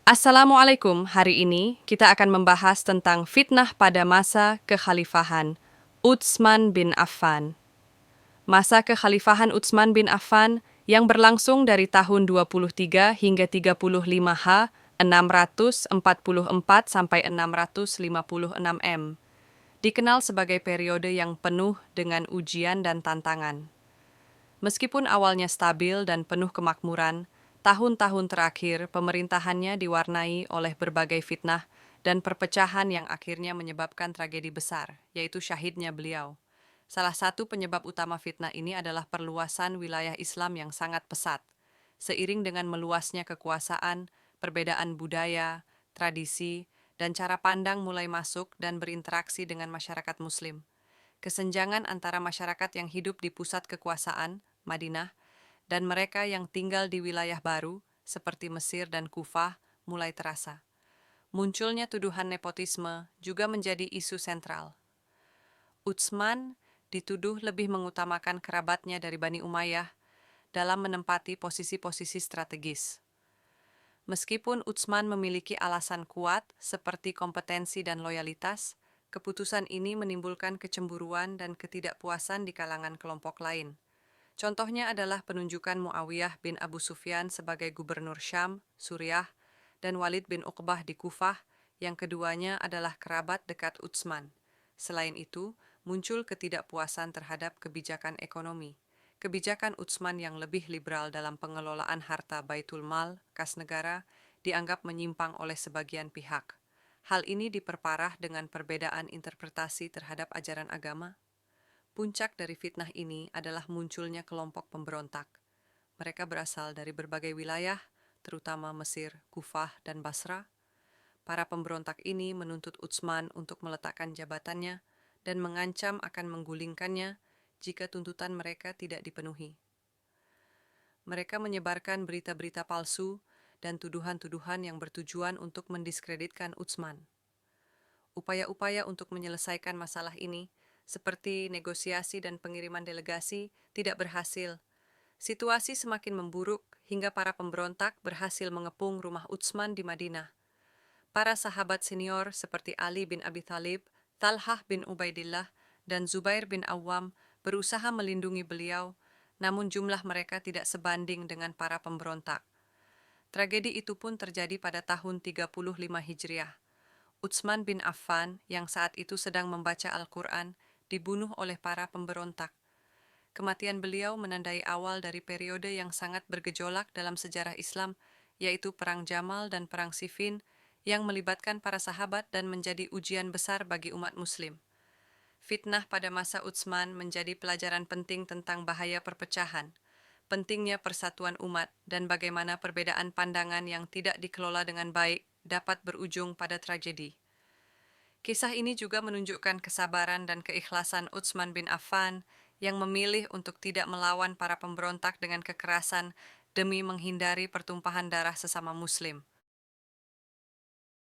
Assalamualaikum, hari ini kita akan membahas tentang fitnah pada masa kekhalifahan Utsman bin Affan. Masa kekhalifahan Utsman bin Affan yang berlangsung dari tahun 23 hingga 35 644 sampai 656 dikenal sebagai periode yang penuh dengan ujian dan tantangan. Meskipun awalnya stabil dan penuh kemakmuran, tahun-tahun terakhir pemerintahannya diwarnai oleh berbagai fitnah dan perpecahan yang akhirnya menyebabkan tragedi besar, yaitu syahidnya beliau. Salah satu penyebab utama fitnah ini adalah perluasan wilayah Islam yang sangat pesat. Seiring dengan meluasnya kekuasaan, perbedaan budaya, tradisi, dan cara pandang mulai masuk dan berinteraksi dengan masyarakat Muslim. Kesenjangan antara masyarakat yang hidup di pusat kekuasaan, Madinah, dan mereka yang tinggal di wilayah baru, seperti Mesir dan Kufah, mulai terasa. Munculnya tuduhan nepotisme juga menjadi isu sentral. Utsman dituduh lebih mengutamakan kerabatnya dari Bani Umayyah dalam menempati posisi-posisi strategis. Meskipun Utsman memiliki alasan kuat seperti kompetensi dan loyalitas, keputusan ini menimbulkan kecemburuan dan ketidakpuasan di kalangan kelompok lain. Contohnya adalah penunjukan Muawiyah bin Abu Sufyan sebagai gubernur Syam, Suriah, dan Walid bin Uqbah di Kufah, yang keduanya adalah kerabat dekat Utsman. Selain itu, muncul ketidakpuasan terhadap kebijakan ekonomi. Kebijakan Utsman yang lebih liberal dalam pengelolaan harta Baitul Mal, kas negara, dianggap menyimpang oleh sebagian pihak. Hal ini diperparah dengan perbedaan interpretasi terhadap ajaran agama. Puncak dari fitnah ini adalah munculnya kelompok pemberontak. Mereka berasal dari berbagai wilayah, terutama Mesir, Kufah, dan Basra. Para pemberontak ini menuntut Utsman untuk meletakkan jabatannya dan mengancam akan menggulingkannya jika tuntutan mereka tidak dipenuhi. Mereka menyebarkan berita-berita palsu dan tuduhan-tuduhan yang bertujuan untuk mendiskreditkan Utsman. Upaya-upaya untuk menyelesaikan masalah ini, seperti negosiasi dan pengiriman delegasi, tidak berhasil. Situasi semakin memburuk hingga para pemberontak berhasil mengepung rumah Utsman di Madinah. Para sahabat senior seperti Ali bin Abi Thalib, Talhah bin Ubaidillah, dan Zubair bin Awam berusaha melindungi beliau, namun jumlah mereka tidak sebanding dengan para pemberontak. Tragedi itu pun terjadi pada tahun 35 Hijriah. Utsman bin Affan, yang saat itu sedang membaca Al-Quran, dibunuh oleh para pemberontak. Kematian beliau menandai awal dari periode yang sangat bergejolak dalam sejarah Islam, yaitu Perang Jamal dan Perang Siffin, yang melibatkan para sahabat dan menjadi ujian besar bagi umat Muslim. Fitnah pada masa Utsman menjadi pelajaran penting tentang bahaya perpecahan, pentingnya persatuan umat, dan bagaimana perbedaan pandangan yang tidak dikelola dengan baik dapat berujung pada tragedi. Kisah ini juga menunjukkan kesabaran dan keikhlasan Utsman bin Affan yang memilih untuk tidak melawan para pemberontak dengan kekerasan demi menghindari pertumpahan darah sesama Muslim.